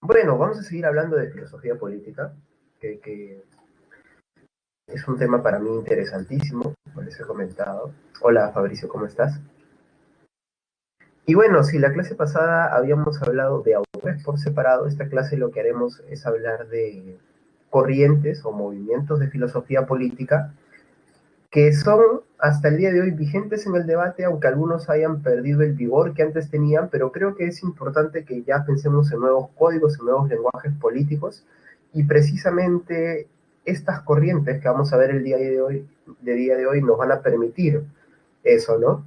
Bueno, vamos a seguir hablando de filosofía política, que es un tema para mí interesantísimo, como les he comentado. Hola Fabricio, ¿cómo estás? Y bueno, si la clase pasada habíamos hablado de autores por separado, esta clase lo que haremos es hablar de corrientes o movimientos de filosofía política que son hasta el día de hoy vigentes en el debate, aunque algunos hayan perdido el vigor que antes tenían, pero creo que es importante que ya pensemos en nuevos códigos, en nuevos lenguajes políticos, y precisamente estas corrientes que vamos a ver el día de hoy nos van a permitir eso, ¿no?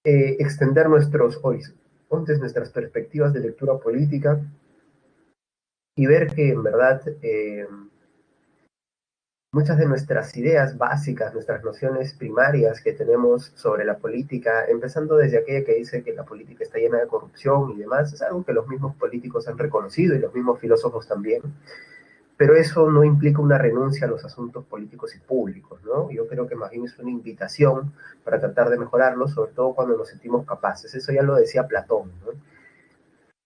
Extender nuestros horizontes, nuestras perspectivas de lectura política y ver que en verdad muchas de nuestras ideas básicas, nuestras nociones primarias que tenemos sobre la política, empezando desde aquella que dice que la política está llena de corrupción y demás, es algo que los mismos políticos han reconocido y los mismos filósofos también, pero eso no implica una renuncia a los asuntos políticos y públicos, ¿no? Yo creo que más bien es una invitación para tratar de mejorarlo, sobre todo cuando nos sentimos capaces. Eso ya lo decía Platón, ¿no?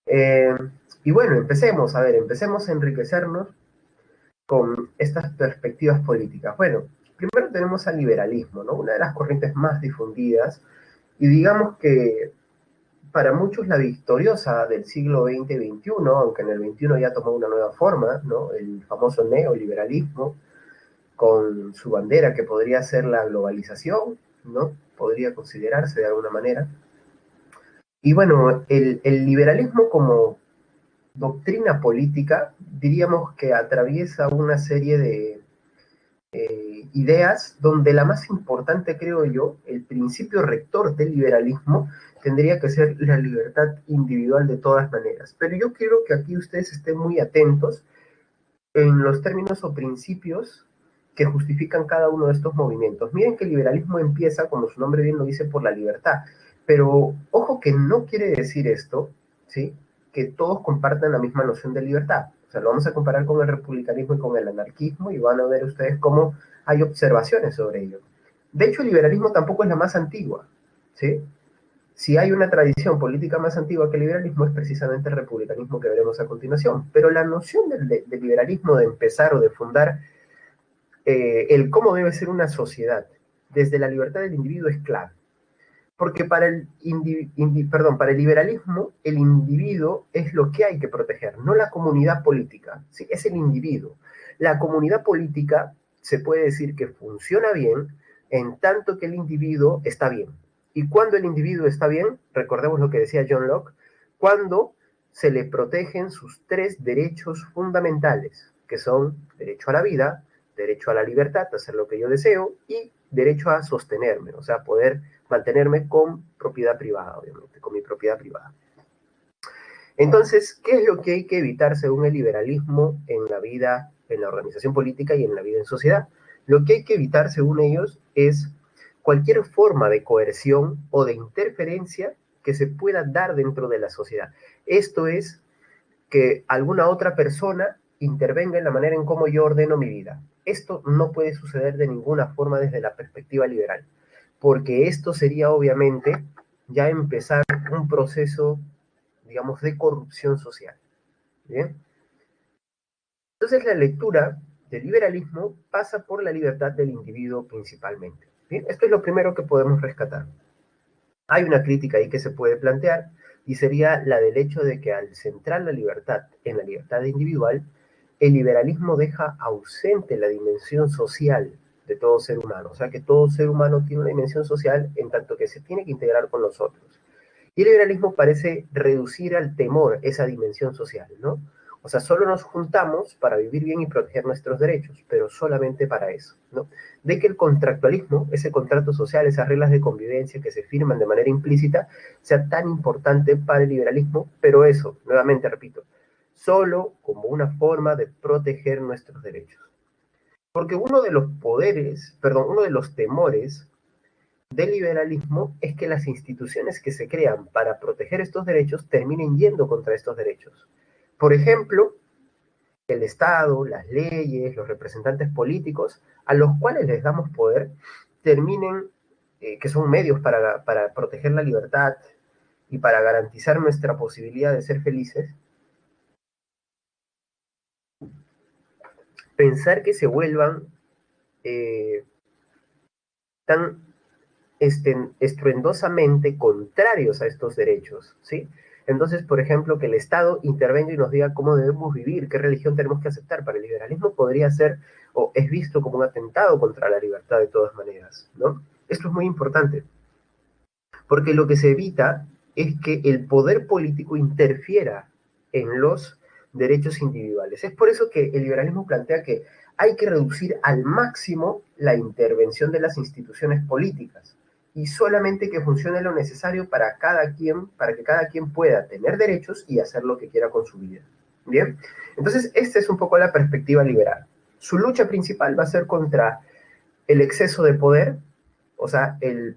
Eh, y bueno, empecemos, a ver, empecemos a enriquecernos con estas perspectivas políticas. Bueno, primero tenemos al liberalismo, ¿no? Una de las corrientes más difundidas y digamos que para muchos la victoriosa del siglo XX y XXI, aunque en el XXI ya tomó una nueva forma, ¿no? El famoso neoliberalismo, con su bandera que podría ser la globalización, ¿no? Podría considerarse de alguna manera. Y bueno, el liberalismo como doctrina política, diríamos que atraviesa una serie de ideas donde la más importante, creo yo, el principio rector del liberalismo, tendría que ser la libertad individual de todas maneras. Pero yo quiero que aquí ustedes estén muy atentos en los términos o principios que justifican cada uno de estos movimientos. Miren que el liberalismo empieza, como su nombre bien lo dice, por la libertad, pero ojo que no quiere decir esto, ¿sí? Que todos compartan la misma noción de libertad. O sea, lo vamos a comparar con el republicanismo y con el anarquismo y van a ver ustedes cómo hay observaciones sobre ello. De hecho, el liberalismo tampoco es la más antigua, ¿sí? Si hay una tradición política más antigua que el liberalismo es precisamente el republicanismo que veremos a continuación. Pero la noción del liberalismo de empezar o de fundar el cómo debe ser una sociedad desde la libertad del individuo es clave. Porque para el liberalismo, el individuo es lo que hay que proteger, no la comunidad política, ¿sí? Es el individuo. La comunidad política se puede decir que funciona bien en tanto que el individuo está bien. Y cuando el individuo está bien, recordemos lo que decía John Locke, cuando se le protegen sus tres derechos fundamentales, que son derecho a la vida, derecho a la libertad, a hacer lo que yo deseo, y derecho a sostenerme, o sea, poder mantenerme con propiedad privada, obviamente, con mi propiedad privada. Entonces, ¿qué es lo que hay que evitar según el liberalismo en la vida, en la organización política y en la vida en sociedad? Lo que hay que evitar, según ellos, es cualquier forma de coerción o de interferencia que se pueda dar dentro de la sociedad. Esto es que alguna otra persona intervenga en la manera en cómo yo ordeno mi vida. Esto no puede suceder de ninguna forma desde la perspectiva liberal, porque esto sería obviamente ya empezar un proceso, digamos, de corrupción social. ¿Bien? Entonces la lectura del liberalismo pasa por la libertad del individuo principalmente. ¿Bien? Esto es lo primero que podemos rescatar. Hay una crítica ahí que se puede plantear y sería la del hecho de que al centrar la libertad en la libertad individual, el liberalismo deja ausente la dimensión social de todo ser humano. O sea que todo ser humano tiene una dimensión social en tanto que se tiene que integrar con los otros. Y el liberalismo parece reducir al temor esa dimensión social, ¿no? O sea, solo nos juntamos para vivir bien y proteger nuestros derechos, pero solamente para eso, ¿no? De que el contractualismo, ese contrato social, esas reglas de convivencia que se firman de manera implícita, sea tan importante para el liberalismo, pero eso, nuevamente repito, solo como una forma de proteger nuestros derechos. Porque uno de los poderes, perdón, uno de los temores del liberalismo es que las instituciones que se crean para proteger estos derechos terminen yendo contra estos derechos. Por ejemplo, el Estado, las leyes, los representantes políticos, a los cuales les damos poder, terminen, que son medios para proteger la libertad y para garantizar nuestra posibilidad de ser felices, pensar que se vuelvan tan estruendosamente contrarios a estos derechos, ¿sí? Entonces, por ejemplo, que el Estado intervenga y nos diga cómo debemos vivir, qué religión tenemos que aceptar. Para el liberalismo podría ser o es visto como un atentado contra la libertad de todas maneras, ¿no? Esto es muy importante, porque lo que se evita es que el poder político interfiera en los derechos individuales. Es por eso que el liberalismo plantea que hay que reducir al máximo la intervención de las instituciones políticas y solamente que funcione lo necesario para cada quien, para que cada quien pueda tener derechos y hacer lo que quiera con su vida. Bien, entonces esta es un poco la perspectiva liberal. Su lucha principal va a ser contra el exceso de poder, o sea, el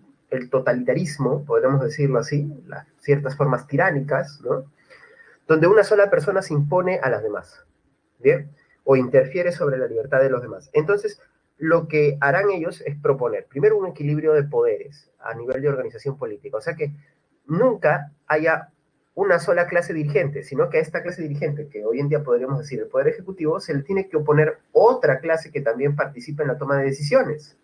totalitarismo, podemos decirlo así, las ciertas formas tiránicas, ¿no? Donde una sola persona se impone a las demás, ¿bien? O interfiere sobre la libertad de los demás. Entonces, lo que harán ellos es proponer, primero, un equilibrio de poderes a nivel de organización política, o sea que nunca haya una sola clase dirigente, sino que a esta clase dirigente, que hoy en día podríamos decir el Poder Ejecutivo, se le tiene que oponer otra clase que también participe en la toma de decisiones.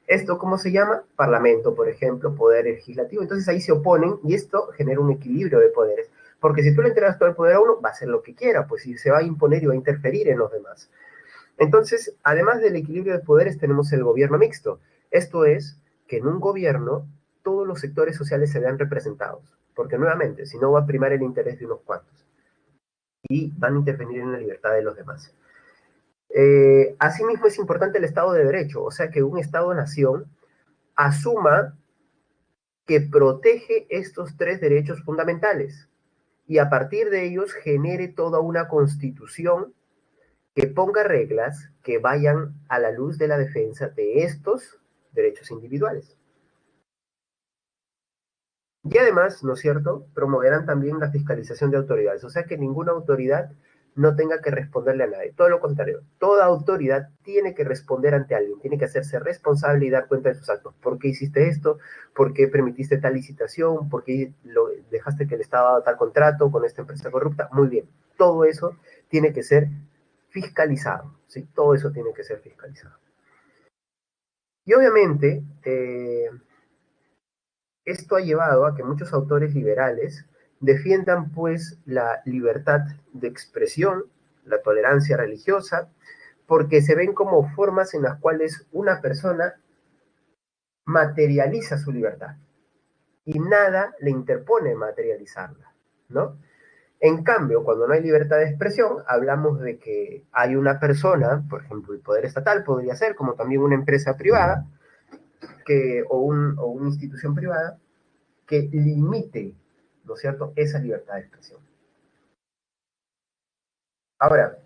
¿Esto cómo se llama? Parlamento, por ejemplo, poder legislativo. Entonces ahí se oponen y esto genera un equilibrio de poderes. Porque si tú le entregas todo el poder a uno, va a hacer lo que quiera, pues si se va a imponer y va a interferir en los demás. Entonces, además del equilibrio de poderes, tenemos el gobierno mixto. Esto es que en un gobierno todos los sectores sociales se vean representados. Porque nuevamente, si no va a primar el interés de unos cuantos y van a intervenir en la libertad de los demás. Asimismo, es importante el Estado de Derecho, o sea que un Estado-nación asuma que protege estos tres derechos fundamentales y a partir de ellos genere toda una constitución que ponga reglas que vayan a la luz de la defensa de estos derechos individuales. Y además, ¿no es cierto?, promoverán también la fiscalización de autoridades, o sea que ninguna autoridad no tenga que responderle a nadie. Todo lo contrario, toda autoridad tiene que responder ante alguien, tiene que hacerse responsable y dar cuenta de sus actos. ¿Por qué hiciste esto? ¿Por qué permitiste tal licitación? ¿Por qué dejaste que el Estado haga tal contrato con esta empresa corrupta? Muy bien, todo eso tiene que ser fiscalizado, ¿sí? Todo eso tiene que ser fiscalizado. Y obviamente, esto ha llevado a que muchos autores liberales defiendan pues la libertad de expresión, la tolerancia religiosa, porque se ven como formas en las cuales una persona materializa su libertad y nada le interpone materializarla, ¿no? En cambio, cuando no hay libertad de expresión, hablamos de que hay una persona, por ejemplo, el poder estatal podría ser, como también una empresa privada, o una institución privada, que limite, ¿no es cierto?, esa libertad de expresión. Ahora,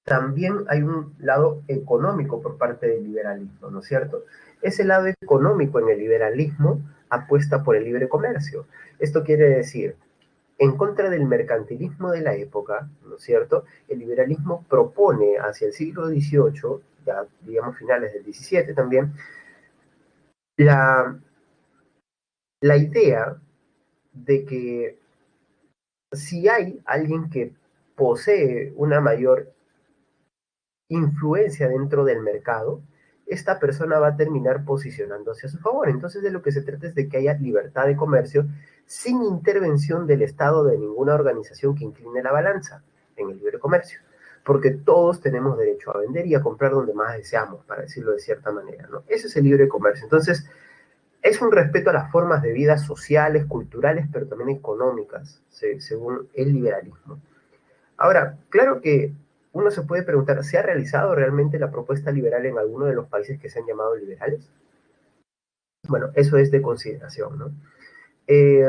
también hay un lado económico por parte del liberalismo, ¿no es cierto? Ese lado económico en el liberalismo apuesta por el libre comercio. Esto quiere decir, en contra del mercantilismo de la época, ¿no es cierto?, el liberalismo propone hacia el siglo XVIII, ya digamos finales del XVII también, la, la idea de que si hay alguien que posee una mayor influencia dentro del mercado, esta persona va a terminar posicionándose a su favor. Entonces de lo que se trata es de que haya libertad de comercio sin intervención del Estado de ninguna organización que incline la balanza en el libre comercio. Porque todos tenemos derecho a vender y a comprar donde más deseamos, para decirlo de cierta manera, ¿no? Ese es el libre comercio. Entonces, es un respeto a las formas de vida sociales, culturales, pero también económicas, según el liberalismo. Ahora, claro que uno se puede preguntar, ¿se ha realizado realmente la propuesta liberal en alguno de los países que se han llamado liberales? Bueno, eso es de consideración, ¿no? Eh,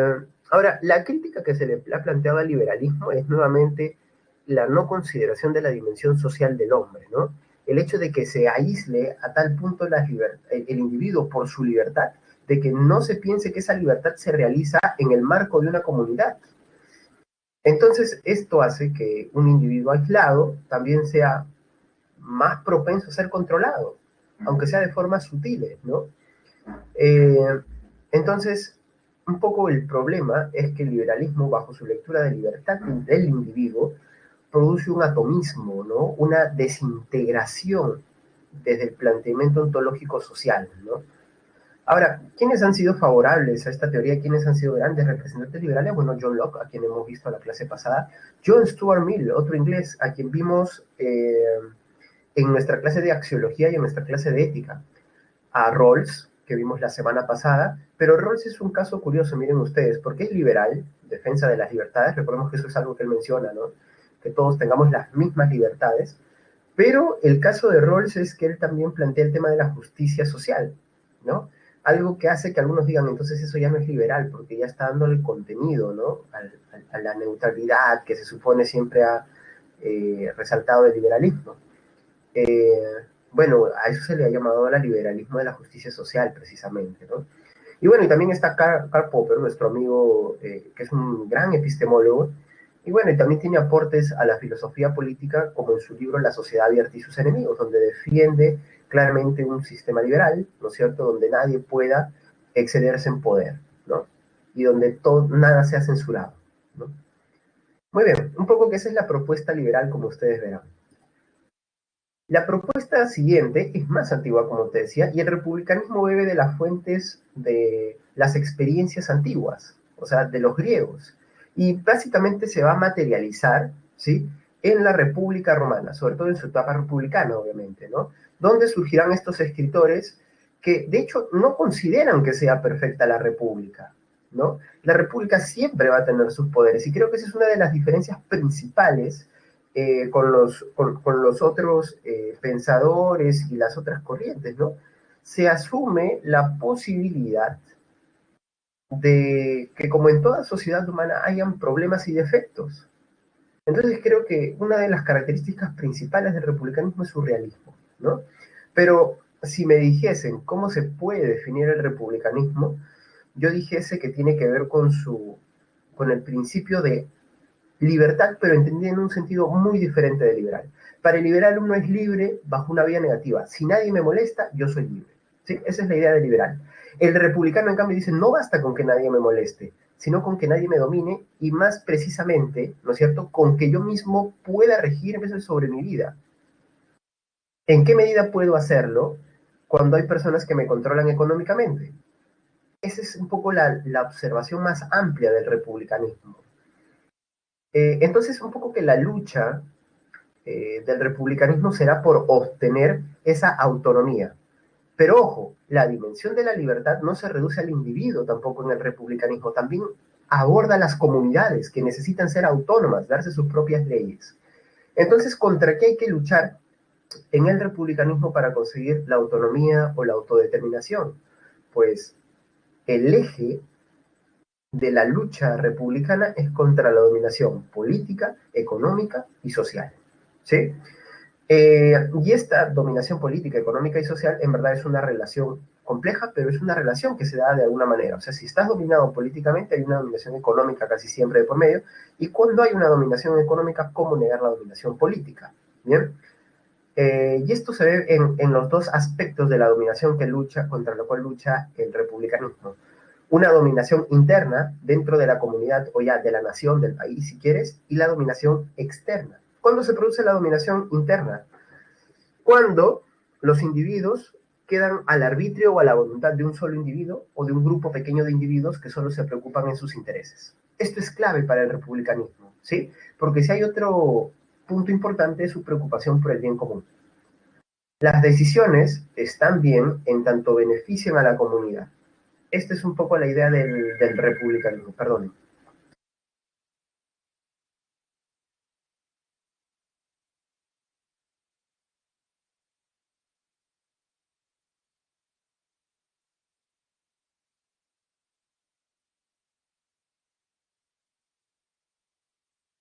Ahora, la crítica que se le ha planteado al liberalismo es nuevamente la no consideración de la dimensión social del hombre, ¿no? El hecho de que se aísle a tal punto el individuo por su libertad, de que no se piense que esa libertad se realiza en el marco de una comunidad. Entonces, esto hace que un individuo aislado también sea más propenso a ser controlado, aunque sea de formas sutiles, ¿no? Eh, entonces, un poco el problema es que el liberalismo, bajo su lectura de libertad del individuo, produce un atomismo, ¿no? Una desintegración desde el planteamiento ontológico social, ¿no? Ahora, ¿quiénes han sido favorables a esta teoría? ¿Quiénes han sido grandes representantes liberales? Bueno, John Locke, a quien hemos visto en la clase pasada, John Stuart Mill, otro inglés, a quien vimos en nuestra clase de axiología y en nuestra clase de ética, a Rawls, que vimos la semana pasada, pero Rawls es un caso curioso, miren ustedes, porque es liberal, defensa de las libertades, recordemos que eso es algo que él menciona, ¿no? Que todos tengamos las mismas libertades, pero el caso de Rawls es que él también plantea el tema de la justicia social, ¿no? Algo que hace que algunos digan, entonces eso ya no es liberal, porque ya está dándole contenido, ¿no? A la neutralidad que se supone siempre ha resaltado el liberalismo. Eh, bueno, a eso se le ha llamado el liberalismo de la justicia social, precisamente, ¿no? Y bueno, y también está Karl Popper, nuestro amigo, que es un gran epistemólogo, y bueno, y también tiene aportes a la filosofía política, como en su libro La sociedad abierta y sus enemigos, donde defiende claramente un sistema liberal, ¿no es cierto?, donde nadie pueda excederse en poder, ¿no? Y donde todo, nada sea censurado, ¿no? Muy bien, un poco que esa es la propuesta liberal, como ustedes verán. La propuesta siguiente es más antigua, como te decía, y el republicanismo bebe de las fuentes de las experiencias antiguas, o sea, de los griegos, y básicamente se va a materializar, ¿sí?, en la República Romana, sobre todo en su etapa republicana, obviamente, ¿no? Donde surgirán estos escritores que, de hecho, no consideran que sea perfecta la república, ¿no? La república siempre va a tener sus poderes, y creo que esa es una de las diferencias principales con los otros pensadores y las otras corrientes, ¿no? Se asume la posibilidad de que, como en toda sociedad humana, hayan problemas y defectos. Entonces creo que una de las características principales del republicanismo es su realismo, ¿no? Pero si me dijesen cómo se puede definir el republicanismo, yo dijese que tiene que ver con el principio de libertad, pero entendida en un sentido muy diferente de liberal. Para el liberal uno es libre bajo una vía negativa. Si nadie me molesta, yo soy libre. ¿Sí? Esa es la idea de liberal. El republicano, en cambio, dice, no basta con que nadie me moleste, sino con que nadie me domine y más precisamente, ¿no es cierto?, con que yo mismo pueda regir sobre mi vida. ¿En qué medida puedo hacerlo cuando hay personas que me controlan económicamente? Esa es un poco la observación más amplia del republicanismo. Entonces, un poco que la lucha del republicanismo será por obtener esa autonomía. Pero ojo, la dimensión de la libertad no se reduce al individuo tampoco en el republicanismo, también aborda las comunidades que necesitan ser autónomas, darse sus propias leyes. Entonces, ¿contra qué hay que luchar en el republicanismo para conseguir la autonomía o la autodeterminación? Pues el eje de la lucha republicana es contra la dominación política, económica y social, ¿sí? Y esta dominación política, económica y social en verdad es una relación compleja, pero es una relación que se da de alguna manera. O sea, si estás dominado políticamente, hay una dominación económica casi siempre de por medio, y cuando hay una dominación económica, ¿cómo negar la dominación política? ¿Bien? Y esto se ve en los dos aspectos de la dominación que lucha, contra la cual lucha el republicanismo. Una dominación interna dentro de la comunidad o ya de la nación, del país, si quieres, y la dominación externa. ¿Cuándo se produce la dominación interna? Cuando los individuos quedan al arbitrio o a la voluntad de un solo individuo o de un grupo pequeño de individuos que solo se preocupan en sus intereses. Esto es clave para el republicanismo, ¿sí? Porque si hay otro punto importante es su preocupación por el bien común. Las decisiones están bien en tanto benefician a la comunidad. Esta es un poco la idea del republicanismo, perdón.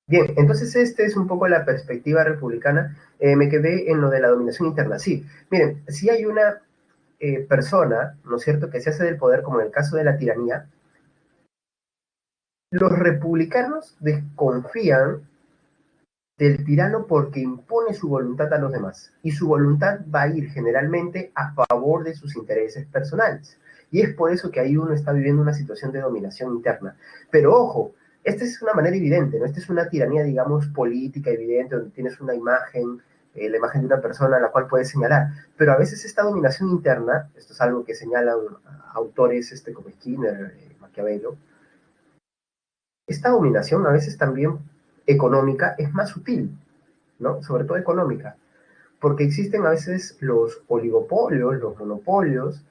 Bien, entonces este es un poco la perspectiva republicana. Me quedé en lo de la dominación interna. Sí, miren, si hay una persona, ¿no es cierto?, que se hace del poder, como en el caso de la tiranía, los republicanos desconfían del tirano porque impone su voluntad a los demás. Y su voluntad va a ir generalmente a favor de sus intereses personales. Y es por eso que ahí uno está viviendo una situación de dominación interna. Pero ojo, Esta es una manera evidente, ¿no? Esta es una tiranía, digamos, política evidente, donde tienes una imagen, la imagen de una persona a la cual puedes señalar. Pero a veces esta dominación interna, esto es algo que señalan autores como Skinner, Maquiavelo, esta dominación a veces también económica es más sutil, ¿no? Sobre todo económica, porque existen a veces los oligopolios, los monopolios,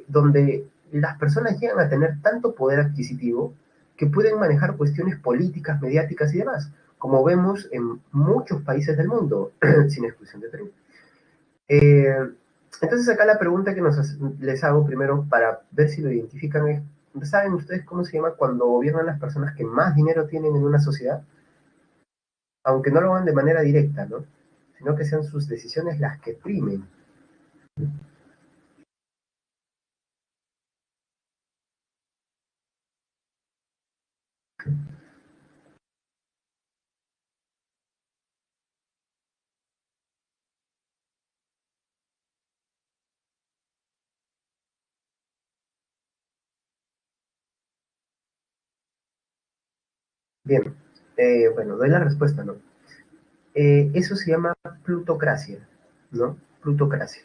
donde las personas llegan a tener tanto poder adquisitivo que pueden manejar cuestiones políticas, mediáticas y demás, como vemos en muchos países del mundo, sin exclusión de Perú. Eh, entonces acá la pregunta que les hago primero para ver si lo identifican es, ¿saben ustedes cómo se llama cuando gobiernan las personas que más dinero tienen en una sociedad? Aunque no lo hagan de manera directa, ¿no? Sino que sean sus decisiones las que primen. Bien, bueno, doy la respuesta, ¿no? Eso se llama plutocracia, ¿no? Plutocracia.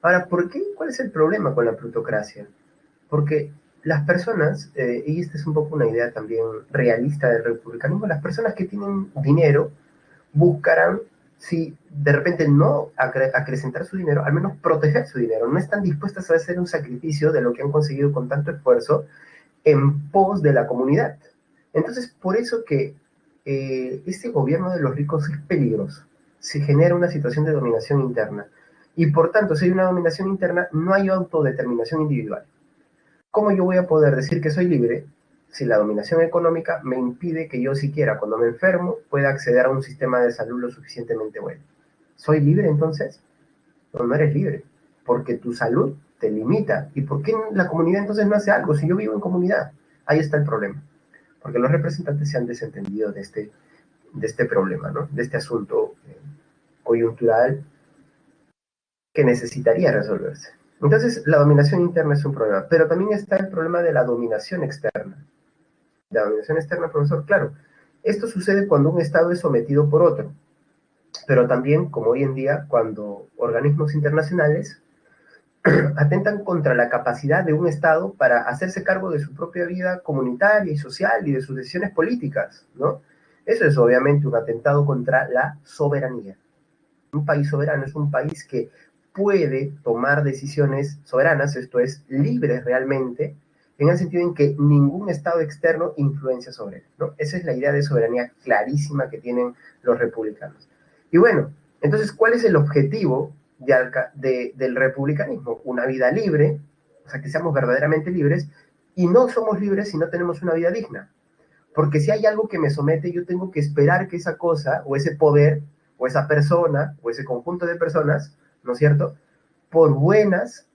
Ahora, ¿por qué? ¿Cuál es el problema con la plutocracia? Porque las personas, y esta es un poco una idea también realista del republicanismo, las personas que tienen dinero buscarán, si de repente no acrecentar su dinero, al menos proteger su dinero. No están dispuestas a hacer un sacrificio de lo que han conseguido con tanto esfuerzo en pos de la comunidad. Entonces, por eso que este gobierno de los ricos es peligroso. Se genera una situación de dominación interna. Y por tanto, si hay una dominación interna, no hay autodeterminación individual. ¿Cómo yo voy a poder decir que soy libre si la dominación económica me impide que yo siquiera cuando me enfermo pueda acceder a un sistema de salud lo suficientemente bueno? ¿Soy libre entonces? No, no eres libre, porque tu salud te limita. ¿Y por qué la comunidad entonces no hace algo si yo vivo en comunidad? Ahí está el problema, porque los representantes se han desentendido de este problema, ¿no? De este asunto coyuntural que necesitaría resolverse. Entonces, la dominación interna es un problema, pero también está el problema de la dominación externa. La dominación externa, profesor, claro, esto sucede cuando un Estado es sometido por otro, pero también, como hoy en día, cuando organismos internacionales atentan contra la capacidad de un Estado para hacerse cargo de su propia vida comunitaria y social y de sus decisiones políticas, ¿no? Eso es obviamente un atentado contra la soberanía. Un país soberano es un país que puede tomar decisiones soberanas, esto es, libres realmente, en el sentido en que ningún Estado externo influencia sobre él, ¿no? Esa es la idea de soberanía clarísima que tienen los republicanos. Y bueno, entonces, ¿cuál es el objetivo del republicanismo? Una vida libre, o sea, que seamos verdaderamente libres, y no somos libres si no tenemos una vida digna. Porque si hay algo que me somete, yo tengo que esperar que esa cosa, o ese poder, o esa persona, o ese conjunto de personas, ¿no es cierto?, por buenas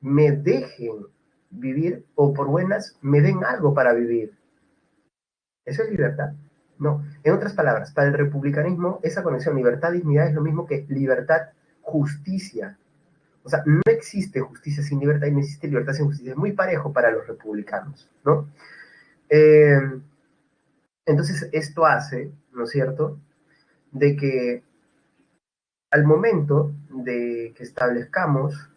me dejen vivir, o por buenas me den algo para vivir. ¿Eso es libertad? No. En otras palabras, para el republicanismo, esa conexión libertad-dignidad es lo mismo que libertad-justicia. O sea, no existe justicia sin libertad y no existe libertad sin justicia. Es muy parejo para los republicanos, ¿no? Eh, entonces, esto hace, ¿no es cierto?, de que al momento de que establezcamos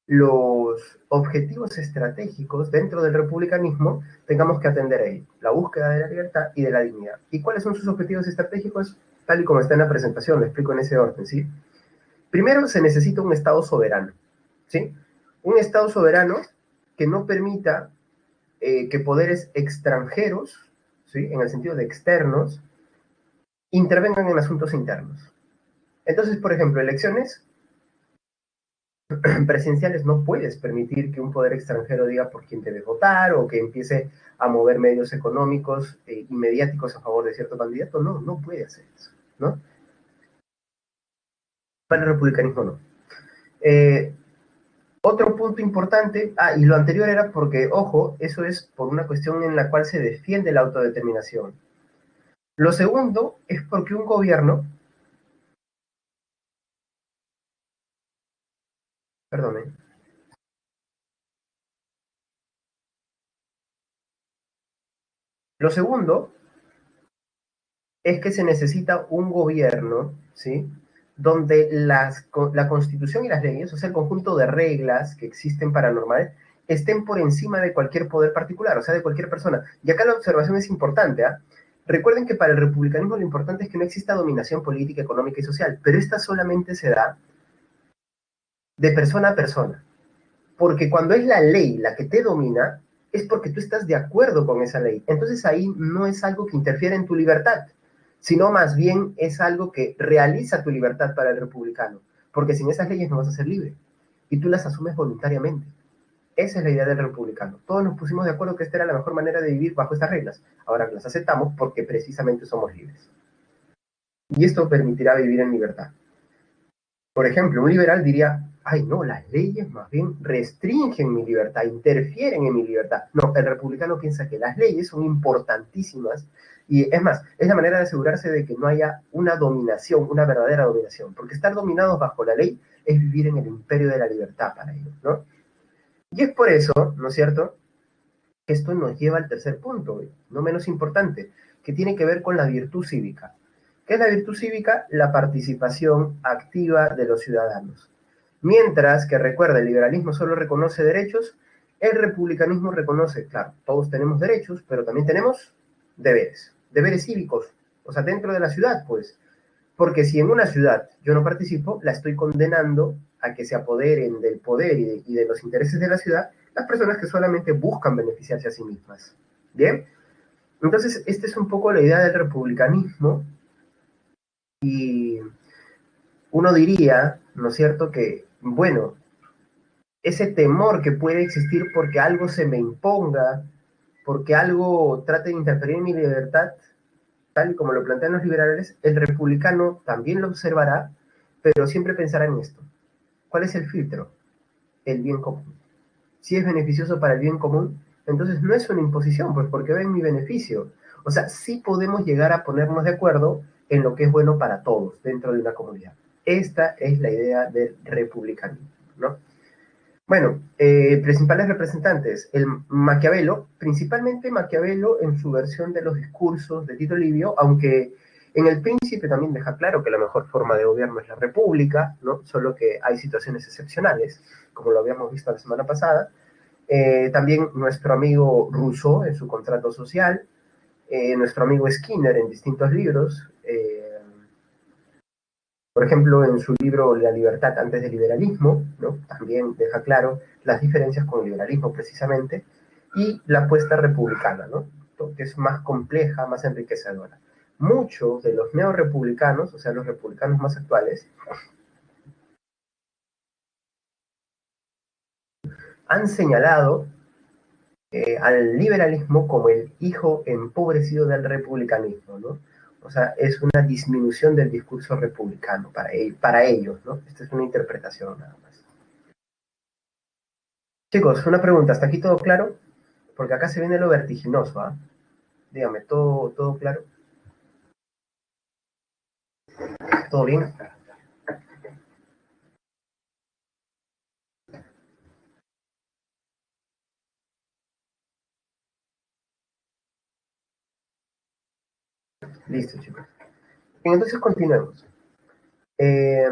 los objetivos estratégicos dentro del republicanismo, tengamos que atender a ello, la búsqueda de la libertad y de la dignidad. ¿Y cuáles son sus objetivos estratégicos? Tal y como está en la presentación, lo explico en ese orden, ¿sí? Primero, se necesita un Estado soberano, ¿sí? Un Estado soberano que no permita que poderes extranjeros, ¿sí?, en el sentido de externos, intervengan en asuntos internos. Entonces, por ejemplo, elecciones presidenciales no puedes permitir que un poder extranjero diga por quién debes votar o que empiece a mover medios económicos y mediáticos a favor de cierto candidato. No, no puede hacer eso, ¿no? Para el republicanismo no. Eh, Otro punto importante, y lo anterior era porque, ojo, eso es por una cuestión en la cual se defiende la autodeterminación. Lo segundo es porque un gobierno, perdone, Lo segundo es que se necesita un gobierno, ¿sí?, donde la Constitución y las leyes, o sea, el conjunto de reglas que existen para normar, estén por encima de cualquier poder particular, o sea, de cualquier persona. Y acá la observación es importante, ¿ah? Recuerden que para el republicanismo lo importante es que no exista dominación política, económica y social, pero esta solamente se da de persona a persona. Porque cuando es la ley la que te domina, es porque tú estás de acuerdo con esa ley. Entonces ahí no es algo que interfiere en tu libertad, sino más bien es algo que realiza tu libertad para el republicano. Porque sin esas leyes no vas a ser libre. Y tú las asumes voluntariamente. Esa es la idea del republicano. Todos nos pusimos de acuerdo que esta era la mejor manera de vivir bajo estas reglas. Ahora las aceptamos porque precisamente somos libres. Y esto permitirá vivir en libertad. Por ejemplo, un liberal diría, ay no, las leyes más bien restringen mi libertad, interfieren en mi libertad. No, el republicano piensa que las leyes son importantísimas y es más, es la manera de asegurarse de que no haya una dominación, una verdadera dominación, porque estar dominados bajo la ley es vivir en el imperio de la libertad para ellos, ¿no? Y es por eso, ¿no es cierto?, que esto nos lleva al tercer punto, no menos importante, que tiene que ver con la virtud cívica. ¿Qué es la virtud cívica? La participación activa de los ciudadanos. Mientras que, recuerda, el liberalismo solo reconoce derechos, el republicanismo reconoce, claro, todos tenemos derechos, pero también tenemos deberes, deberes cívicos, o sea, dentro de la ciudad, pues. Porque si en una ciudad yo no participo, la estoy condenando a que se apoderen del poder y de los intereses de la ciudad las personas que solamente buscan beneficiarse a sí mismas. ¿Bien? Entonces, esta es un poco la idea del republicanismo y uno diría, ¿no es cierto?, que, bueno, ese temor que puede existir porque algo se me imponga, porque algo trate de interferir en mi libertad, tal y como lo plantean los liberales, el republicano también lo observará, pero siempre pensará en esto. ¿Cuál es el filtro? El bien común. Si es beneficioso para el bien común, entonces no es una imposición, pues porque ven mi beneficio. O sea, sí podemos llegar a ponernos de acuerdo en lo que es bueno para todos dentro de una comunidad. Esta es la idea del republicanismo, ¿no? Bueno, principales representantes, el Maquiavelo, principalmente Maquiavelo en su versión de los discursos de Tito Livio, aunque en El Príncipe también deja claro que la mejor forma de gobierno es la república, ¿no? Solo que hay situaciones excepcionales, como lo habíamos visto la semana pasada. También nuestro amigo Rousseau en su Contrato Social, nuestro amigo Skinner en distintos libros, por ejemplo, en su libro La libertad antes del liberalismo, ¿no?, también deja claro las diferencias con el liberalismo precisamente, y la apuesta republicana, ¿no?, que es más compleja, más enriquecedora. Muchos de los neorepublicanos, o sea, los republicanos más actuales, han señalado al liberalismo como el hijo empobrecido del republicanismo, ¿no? O sea, es una disminución del discurso republicano para ellos, ¿no? Esta es una interpretación nada más. Chicos, una pregunta, ¿hasta aquí todo claro? Porque acá se viene lo vertiginoso, ¿ah? Dígame, ¿todo claro? ¿Todo bien? Listo, chicos. Entonces continuemos. Eh,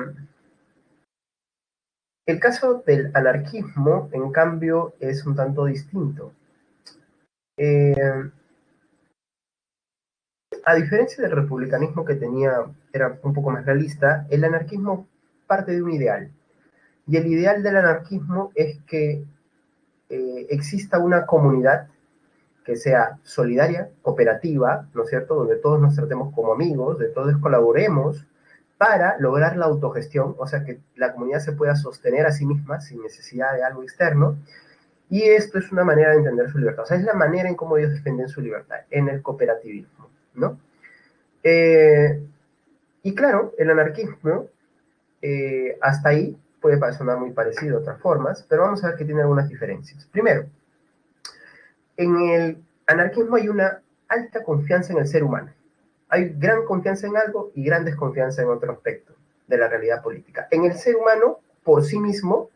el caso del anarquismo, en cambio, es un tanto distinto. Eh, a diferencia del republicanismo que era un poco más realista, el anarquismo parte de un ideal. Y el ideal del anarquismo es que exista una comunidad que sea solidaria, cooperativa, ¿no es cierto?, donde todos nos tratemos como amigos, de todos colaboremos para lograr la autogestión, o sea, que la comunidad se pueda sostener a sí misma sin necesidad de algo externo, y esto es una manera de entender su libertad, o sea, es la manera en cómo ellos defienden su libertad, en el cooperativismo, ¿no? Eh, y claro, el anarquismo, hasta ahí puede sonar muy parecido a otras formas, pero vamos a ver que tiene algunas diferencias. Primero, en el anarquismo hay una alta confianza en el ser humano. Hay gran confianza en algo y gran desconfianza en otro aspecto de la realidad política. En el ser humano, por sí mismo,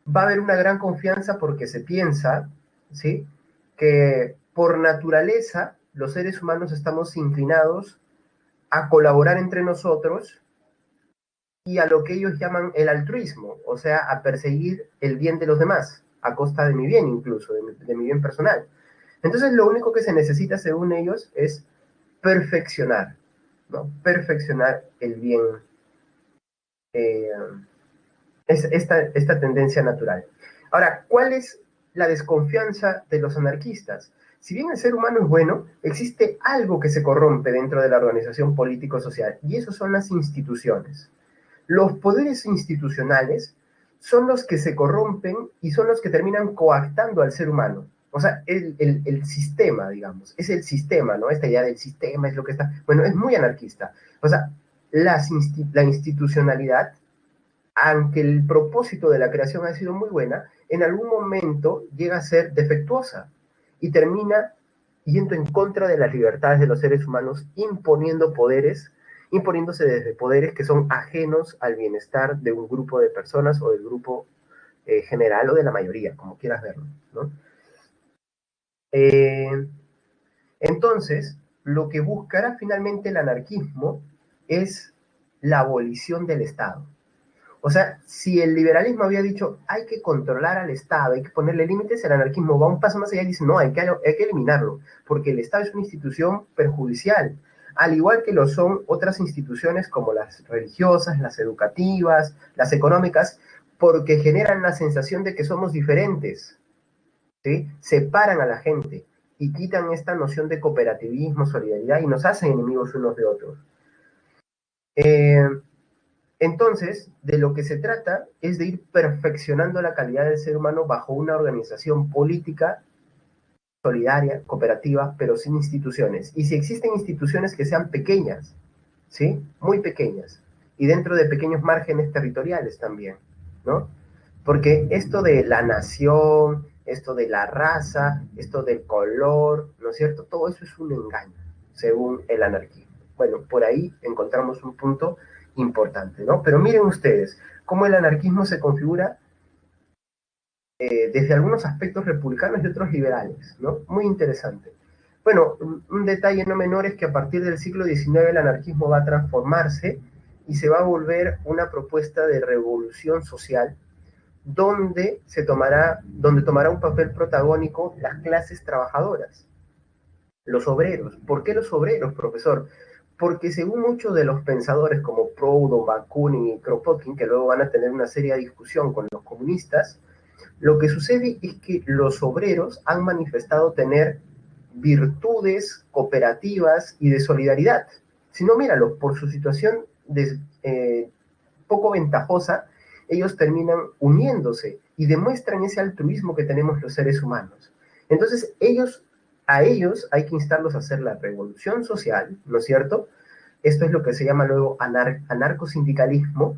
va a haber una gran confianza porque se piensa, ¿sí?, que por naturaleza los seres humanos estamos inclinados a colaborar entre nosotros y a lo que ellos llaman el altruismo, o sea, a perseguir el bien de los demás, a costa de mi bien incluso, de mi bien personal. Entonces, lo único que se necesita, según ellos, es perfeccionar, ¿no? Perfeccionar el bien, eh, es esta tendencia natural. Ahora, ¿cuál es la desconfianza de los anarquistas? Si bien el ser humano es bueno, existe algo que se corrompe dentro de la organización político-social, y eso son las instituciones. Los poderes institucionales son los que se corrompen y son los que terminan coactando al ser humano. O sea, el sistema, digamos, es el sistema, ¿no? Esta idea del sistema es lo que está... Bueno, es muy anarquista. O sea, la institucionalidad, aunque el propósito de la creación ha sido muy buena, en algún momento llega a ser defectuosa y termina yendo en contra de las libertades de los seres humanos, imponiéndose desde poderes que son ajenos al bienestar de un grupo de personas o del grupo general o de la mayoría, como quieras verlo, ¿no? Eh, entonces, lo que buscará finalmente el anarquismo es la abolición del Estado. O sea, si el liberalismo había dicho hay que controlar al Estado, hay que ponerle límites, el anarquismo va un paso más allá y dice no, hay que eliminarlo, porque el Estado es una institución perjudicial, al igual que lo son otras instituciones como las religiosas, las educativas, las económicas, porque generan la sensación de que somos diferentes, ¿sí? Separan a la gente y quitan esta noción de cooperativismo, solidaridad y nos hacen enemigos unos de otros. Eh, Entonces, de lo que se trata es de ir perfeccionando la calidad del ser humano bajo una organización política, solidaria, cooperativa, pero sin instituciones. Y si existen instituciones que sean pequeñas, ¿sí? Muy pequeñas, y dentro de pequeños márgenes territoriales también, ¿no? Porque esto de la nación, esto de la raza, esto del color, ¿no es cierto? Todo eso es un engaño, según el anarquismo. Bueno, por ahí encontramos un punto importante, ¿no? Pero miren ustedes cómo el anarquismo se configura desde algunos aspectos republicanos y otros liberales, ¿no? Muy interesante. Bueno, un detalle no menor es que a partir del siglo XIX el anarquismo va a transformarse y se va a volver una propuesta de revolución social donde tomará un papel protagónico las clases trabajadoras, los obreros. ¿Por qué los obreros, profesor? Porque según muchos de los pensadores como Proudhon, Bakunin y Kropotkin, que luego van a tener una seria discusión con los comunistas, lo que sucede es que los obreros han manifestado tener virtudes cooperativas y de solidaridad. Si no, míralos, por su situación poco ventajosa, ellos terminan uniéndose y demuestran ese altruismo que tenemos los seres humanos. Entonces, a ellos hay que instarlos a hacer la revolución social, ¿no es cierto? Esto es lo que se llama luego anarcosindicalismo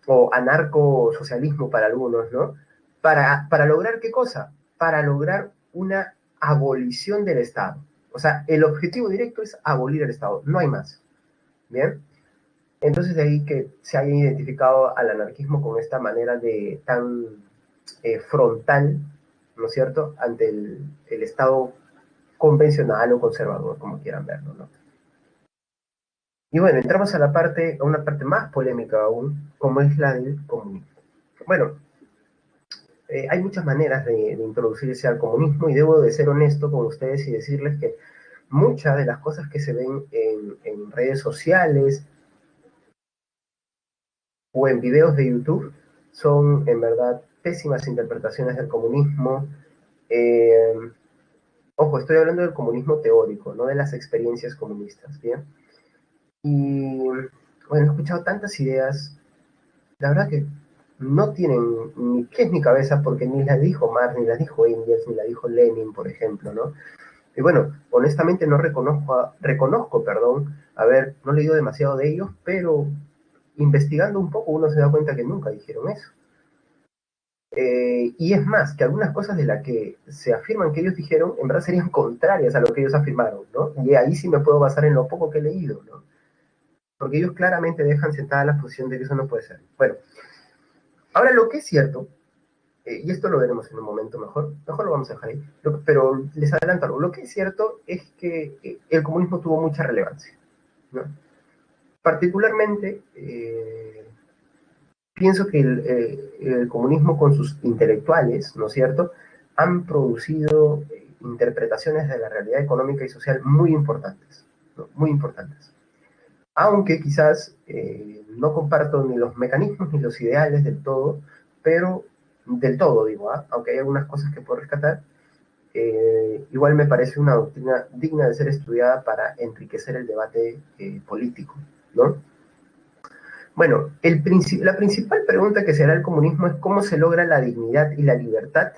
o anarcosocialismo para algunos, ¿no? Para lograr qué cosa? Para lograr una abolición del Estado. O sea, el objetivo directo es abolir el Estado, no hay más. ¿Bien? Entonces de ahí que se haya identificado al anarquismo con esta manera de tan frontal, ¿no es cierto?, ante el Estado convencional o conservador, como quieran verlo, ¿no? Y bueno, entramos a una parte más polémica aún, como es la del comunismo. Bueno, hay muchas maneras de introducirse al comunismo y debo de ser honesto con ustedes y decirles que muchas de las cosas que se ven en redes sociales o en videos de YouTube son en verdad pésimas interpretaciones del comunismo. Eh, Ojo, estoy hablando del comunismo teórico, no de las experiencias comunistas, ¿bien? Y bueno, he escuchado tantas ideas, la verdad que no tienen ni pies ni cabeza porque ni las dijo Marx, ni las dijo Engels, ni la dijo Lenin, por ejemplo, ¿no? Y bueno, honestamente no reconozco, perdón, no he leído demasiado de ellos, pero investigando un poco uno se da cuenta que nunca dijeron eso. Y es más, que algunas cosas de las que se afirman que ellos dijeron, en verdad serían contrarias a lo que ellos afirmaron, ¿no? Y ahí sí me puedo basar en lo poco que he leído, ¿no? Porque ellos claramente dejan sentada la posición de que eso no puede ser. Bueno, ahora lo que es cierto y esto lo veremos en un momento mejor lo vamos a dejar ahí, pero les adelanto algo. Lo que es cierto es que el comunismo tuvo mucha relevancia, ¿no? Particularmente, pienso que el comunismo con sus intelectuales, ¿no es cierto?, han producido interpretaciones de la realidad económica y social muy importantes, ¿no? Muy importantes. Aunque quizás no comparto ni los mecanismos ni los ideales del todo, pero del todo digo, ¿ah? Aunque hay algunas cosas que puedo rescatar, igual me parece una doctrina digna de ser estudiada para enriquecer el debate político, ¿no? Bueno, la principal pregunta que se hará el comunismo es cómo se logra la dignidad y la libertad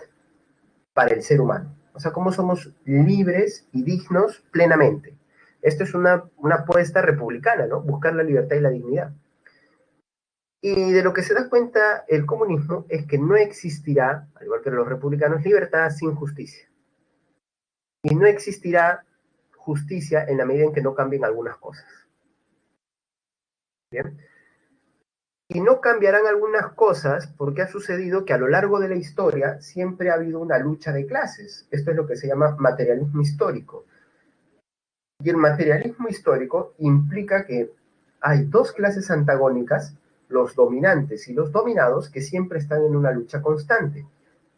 para el ser humano. O sea, cómo somos libres y dignos plenamente. Esto es una apuesta republicana, ¿no? Buscar la libertad y la dignidad. Y de lo que se da cuenta el comunismo es que no existirá, al igual que los republicanos, libertad sin justicia. Y no existirá justicia en la medida en que no cambien algunas cosas. ¿Bien? Y no cambiarán algunas cosas porque ha sucedido que a lo largo de la historia siempre ha habido una lucha de clases. Esto es lo que se llama materialismo histórico. Y el materialismo histórico implica que hay dos clases antagónicas, los dominantes y los dominados, que siempre están en una lucha constante.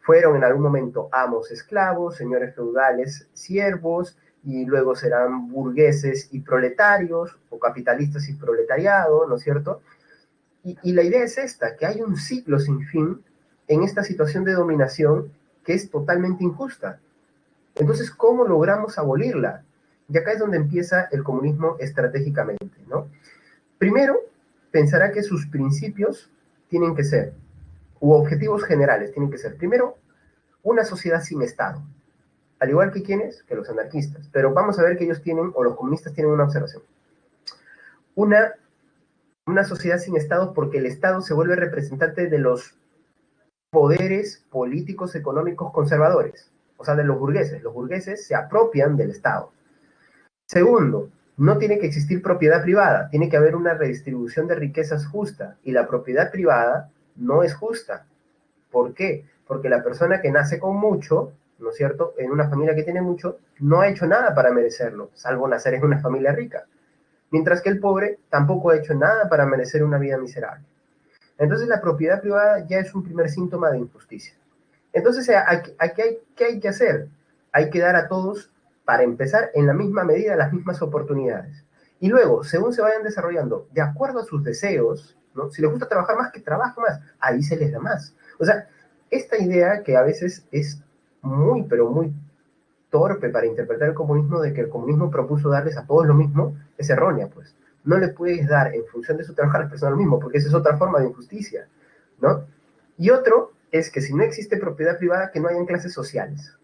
Fueron en algún momento amos esclavos, señores feudales siervos, y luego serán burgueses y proletarios, o capitalistas y proletariado, ¿no es cierto? Y la idea es esta, que hay un ciclo sin fin en esta situación de dominación que es totalmente injusta. Entonces, ¿cómo logramos abolirla? Y acá es donde empieza el comunismo estratégicamente, ¿no? Primero, pensará que sus principios tienen que ser, u objetivos generales tienen que ser, primero, una sociedad sin Estado, al igual que quienes, que los anarquistas. Pero vamos a ver que ellos tienen, o los comunistas tienen una observación. Una sociedad sin Estado porque el Estado se vuelve representante de los poderes políticos, económicos, conservadores, o sea, de los burgueses. Los burgueses se apropian del Estado. Segundo, no tiene que existir propiedad privada, tiene que haber una redistribución de riquezas justa, y la propiedad privada no es justa. ¿Por qué? Porque la persona que nace con mucho, ¿no es cierto?, en una familia que tiene mucho, no ha hecho nada para merecerlo, salvo nacer en una familia rica. Mientras que el pobre tampoco ha hecho nada para merecer una vida miserable. Entonces la propiedad privada ya es un primer síntoma de injusticia. Entonces, ¿qué hay que hacer? Hay que dar a todos, para empezar, en la misma medida, las mismas oportunidades. Y luego, según se vayan desarrollando, de acuerdo a sus deseos, ¿no? Si les gusta trabajar más, que trabajen más, ahí se les da más. O sea, esta idea que a veces es muy, pero muy torpe para interpretar el comunismo, de que el comunismo propuso darles a todos lo mismo, es errónea, pues. No le puedes dar en función de su trabajo a las personas lo mismo, porque esa es otra forma de injusticia, ¿no? Y otro es que si no existe propiedad privada, que no hayan clases sociales.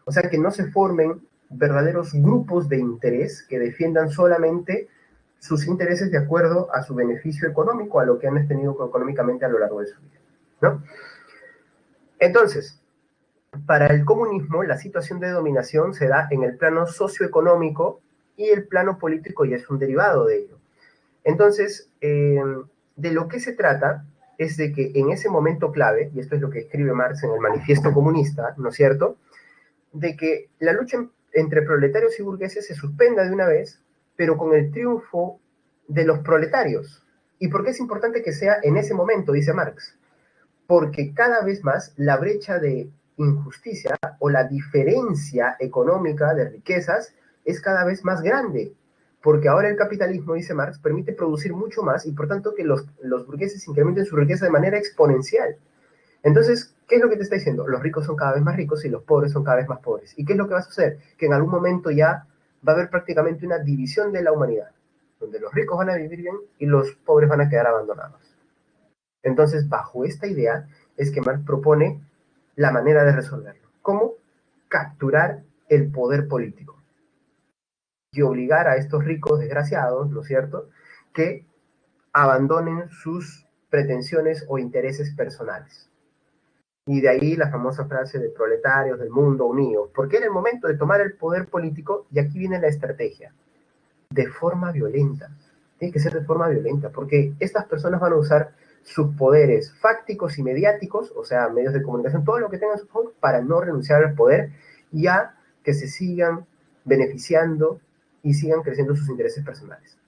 O sea, que no se formen verdaderos grupos de interés que defiendan solamente sus intereses de acuerdo a su beneficio económico, a lo que han tenido económicamente a lo largo de su vida, ¿no? Entonces, para el comunismo, la situación de dominación se da en el plano socioeconómico, y el plano político ya es un derivado de ello. Entonces, de lo que se trata es de que en ese momento clave, y esto es lo que escribe Marx en el Manifiesto Comunista, ¿no es cierto?, de que la lucha entre proletarios y burgueses se suspenda de una vez, pero con el triunfo de los proletarios. ¿Y por qué es importante que sea en ese momento?, dice Marx. Porque cada vez más la brecha de injusticia o la diferencia económica de riquezas es cada vez más grande, porque ahora el capitalismo, dice Marx, permite producir mucho más, y por tanto que los burgueses incrementen su riqueza de manera exponencial. Entonces, ¿qué es lo que te está diciendo? Los ricos son cada vez más ricos y los pobres son cada vez más pobres. ¿Y qué es lo que va a suceder? Que en algún momento ya va a haber prácticamente una división de la humanidad, donde los ricos van a vivir bien y los pobres van a quedar abandonados. Entonces, bajo esta idea es que Marx propone la manera de resolverlo. ¿Cómo? Capturar el poder político y obligar a estos ricos desgraciados, ¿no es cierto?, que abandonen sus pretensiones o intereses personales. Y de ahí la famosa frase de proletarios del mundo unidos, porque era el momento de tomar el poder político, y aquí viene la estrategia, de forma violenta. Tiene que ser de forma violenta, porque estas personas van a usar sus poderes fácticos y mediáticos, o sea, medios de comunicación, todo lo que tengan a su favor, para no renunciar al poder, ya que se sigan beneficiando y sigan creciendo sus intereses personales.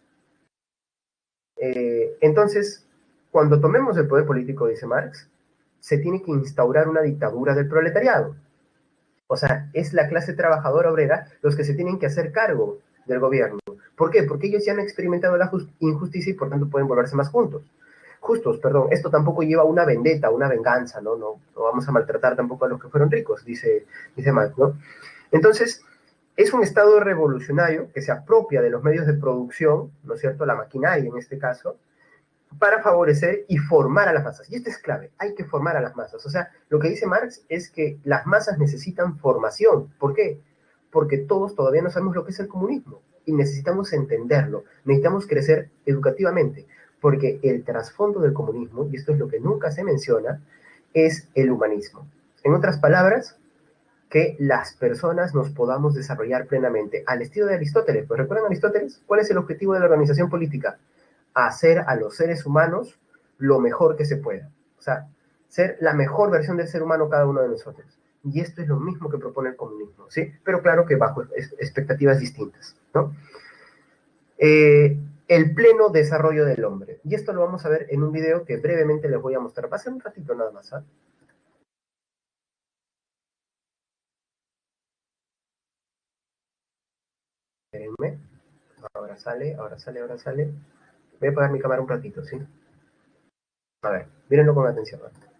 Entonces, cuando tomemos el poder político, dice Marx, se tiene que instaurar una dictadura del proletariado. O sea, es la clase trabajadora obrera los que se tienen que hacer cargo del gobierno. ¿Por qué? Porque ellos ya han experimentado la injusticia y por tanto pueden volverse más justos, perdón. Esto tampoco lleva a una vendetta, una venganza, ¿no? No vamos a maltratar tampoco a los que fueron ricos, dice Marx, ¿no? Entonces, es un Estado revolucionario que se apropia de los medios de producción, ¿no es cierto?, la maquinaria en este caso, para favorecer y formar a las masas. Y esto es clave, hay que formar a las masas. O sea, lo que dice Marx es que las masas necesitan formación. ¿Por qué? Porque todos todavía no sabemos lo que es el comunismo y necesitamos entenderlo, necesitamos crecer educativamente, porque el trasfondo del comunismo, y esto es lo que nunca se menciona, es el humanismo. En otras palabras, que las personas nos podamos desarrollar plenamente, al estilo de Aristóteles. ¿Pues recuerdan Aristóteles? ¿Cuál es el objetivo de la organización política? Hacer a los seres humanos lo mejor que se pueda. O sea, ser la mejor versión del ser humano cada uno de nosotros. Y esto es lo mismo que propone el comunismo, ¿sí? Pero claro que bajo expectativas distintas, ¿no? El pleno desarrollo del hombre. Y esto lo vamos a ver en un video que brevemente les voy a mostrar. Va a ser un ratito nada más, ¿ah? Espérenme. Ahora sale, ahora sale, ahora sale. Voy a apagar mi cámara un ratito, ¿sí? A ver, mírenlo con atención, ¿no?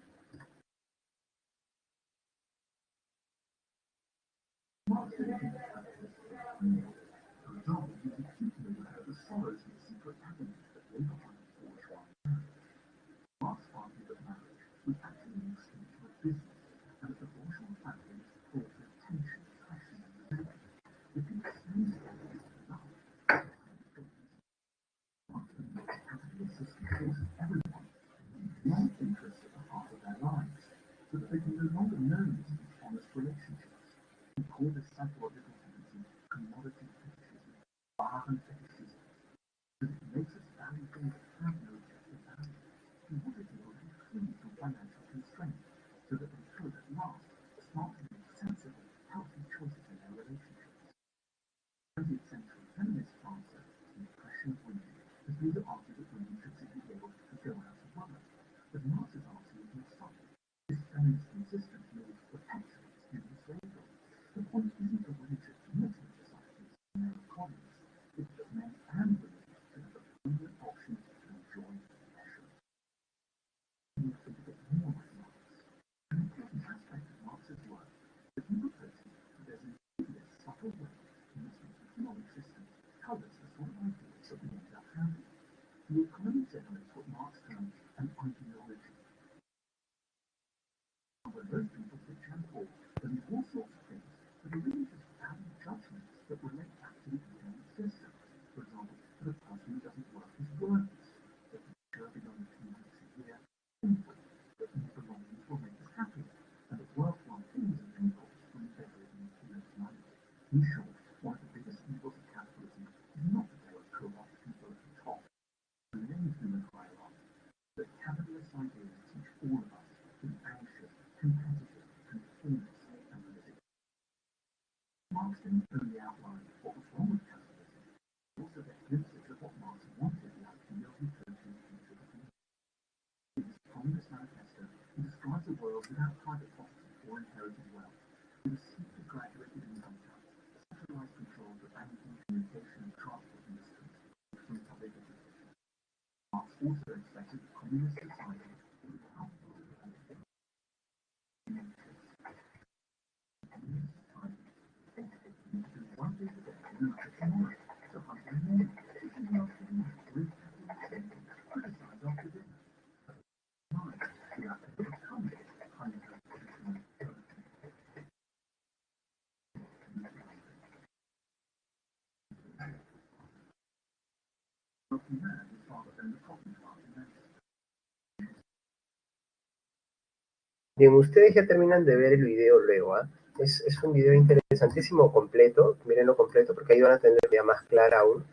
Bien, ustedes ya terminan de ver el video luego, ¿ah? Es un video interesantísimo, completo, mírenlo completo, porque ahí van a tener una idea más clara aún.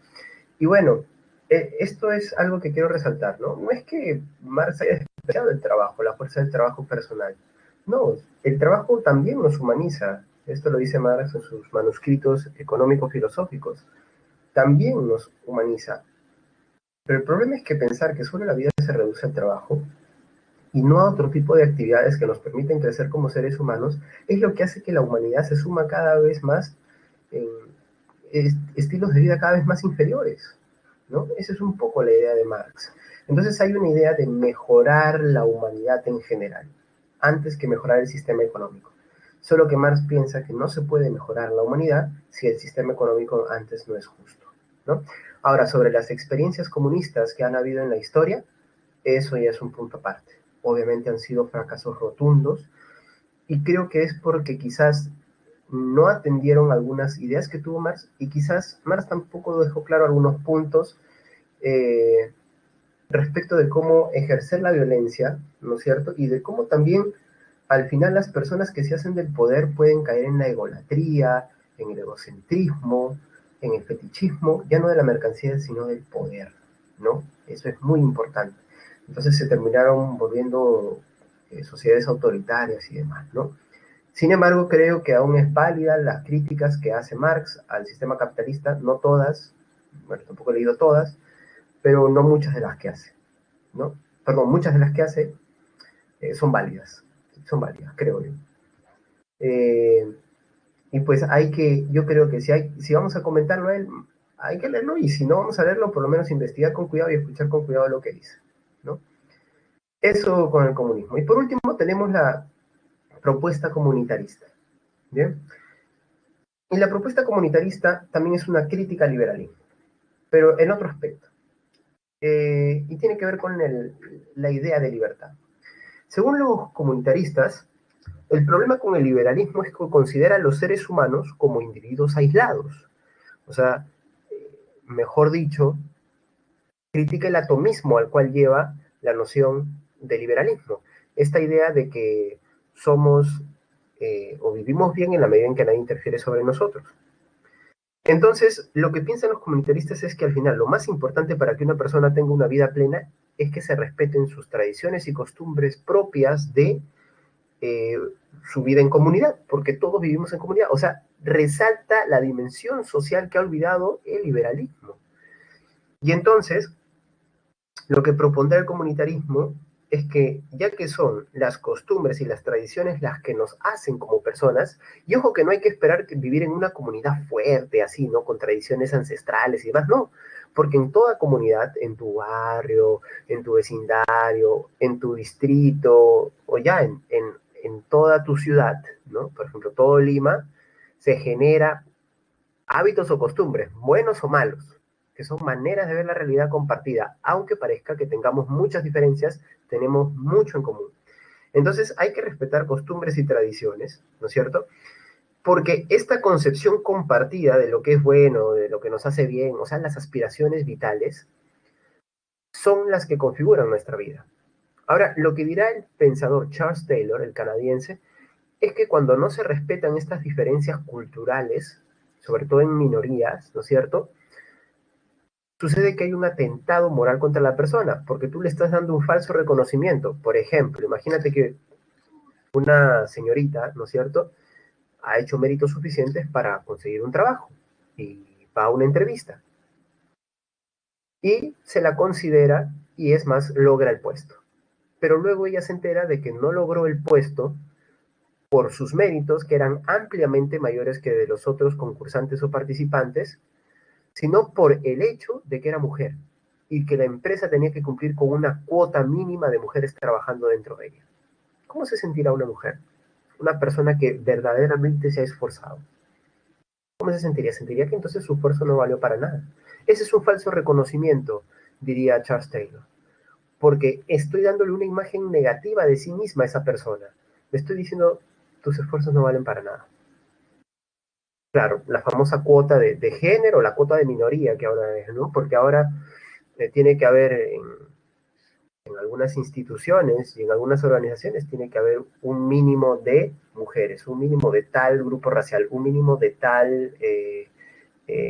Y bueno, Esto es algo que quiero resaltar, ¿no? No es que Marx haya despreciado el trabajo, la fuerza del trabajo personal. No, el trabajo también nos humaniza. Esto lo dice Marx en sus manuscritos económicos filosóficos. También nos humaniza. Pero el problema es que pensar que solo la vida se reduce al trabajo y no a otro tipo de actividades que nos permiten crecer como seres humanos es lo que hace que la humanidad se suma cada vez más en estilos de vida cada vez más inferiores, ¿no? Esa es un poco la idea de Marx. Entonces hay una idea de mejorar la humanidad en general, antes que mejorar el sistema económico. Solo que Marx piensa que no se puede mejorar la humanidad si el sistema económico antes no es justo, ¿no? Ahora, sobre las experiencias comunistas que han habido en la historia, eso ya es un punto aparte. Obviamente han sido fracasos rotundos y creo que es porque quizás no atendieron algunas ideas que tuvo Marx y quizás Marx tampoco dejó claro algunos puntos eh, respecto de cómo ejercer la violencia, ¿no es cierto? Y de cómo también al final las personas que se hacen del poder pueden caer en la egolatría, en el egocentrismo, en el fetichismo, ya no de la mercancía, sino del poder, ¿no? Eso es muy importante. Entonces se terminaron volviendo sociedades autoritarias y demás, ¿no? Sin embargo, creo que aún es válida las críticas que hace Marx al sistema capitalista, no todas, bueno, tampoco he leído todas, pero no muchas de las que hace, ¿no? Perdón, muchas de las que hace son válidas, creo yo. Eh, y pues yo creo que si vamos a comentarlo a él, hay que leerlo, y si no vamos a leerlo, por lo menos investigar con cuidado y escuchar con cuidado lo que dice, ¿no? Eso con el comunismo. Y por último tenemos la propuesta comunitarista, ¿bien? Y la propuesta comunitarista también es una crítica al liberalismo, pero en otro aspecto. Y tiene que ver con la idea de libertad. Según los comunitaristas, el problema con el liberalismo es que considera a los seres humanos como individuos aislados. O sea, mejor dicho, critica el atomismo al cual lleva la noción de liberalismo. Esta idea de que somos o vivimos bien en la medida en que nadie interfiere sobre nosotros. Entonces, lo que piensan los comunitaristas es que al final lo más importante para que una persona tenga una vida plena es que se respeten sus tradiciones y costumbres propias de eh, su vida en comunidad, porque todos vivimos en comunidad. O sea, resalta la dimensión social que ha olvidado el liberalismo. Y entonces, lo que propondrá el comunitarismo es que, ya que son las costumbres y las tradiciones las que nos hacen como personas, y ojo que no hay que esperar que vivir en una comunidad fuerte, así, ¿no? Con tradiciones ancestrales y demás, no. Porque en toda comunidad, en tu barrio, en tu vecindario, en tu distrito, o ya en toda tu ciudad, ¿no? Por ejemplo, todo Lima, se genera hábitos o costumbres, buenos o malos, que son maneras de ver la realidad compartida, aunque parezca que tengamos muchas diferencias, tenemos mucho en común. Entonces hay que respetar costumbres y tradiciones, ¿no es cierto? Porque esta concepción compartida de lo que es bueno, de lo que nos hace bien, o sea, las aspiraciones vitales, son las que configuran nuestra vida. Ahora, lo que dirá el pensador Charles Taylor, el canadiense, es que cuando no se respetan estas diferencias culturales, sobre todo en minorías, ¿no es cierto? Sucede que hay un atentado moral contra la persona, porque tú le estás dando un falso reconocimiento. Por ejemplo, imagínate que una señorita, ¿no es cierto?, ha hecho méritos suficientes para conseguir un trabajo y va a una entrevista y se la considera y es más, logra el puesto. Pero luego ella se entera de que no logró el puesto por sus méritos, que eran ampliamente mayores que de los otros concursantes o participantes, sino por el hecho de que era mujer y que la empresa tenía que cumplir con una cuota mínima de mujeres trabajando dentro de ella. ¿Cómo se sentirá una mujer? Una persona que verdaderamente se ha esforzado. ¿Cómo se sentiría? Sentiría que entonces su esfuerzo no valió para nada. Ese es un falso reconocimiento, diría Charles Taylor, porque estoy dándole una imagen negativa de sí misma a esa persona. Le estoy diciendo, tus esfuerzos no valen para nada. Claro, la famosa cuota de género, la cuota de minoría que ahora es, ¿no? Porque ahora tiene que haber en algunas instituciones y en algunas organizaciones, tiene que haber un mínimo de mujeres, un mínimo de tal grupo racial, un mínimo de tal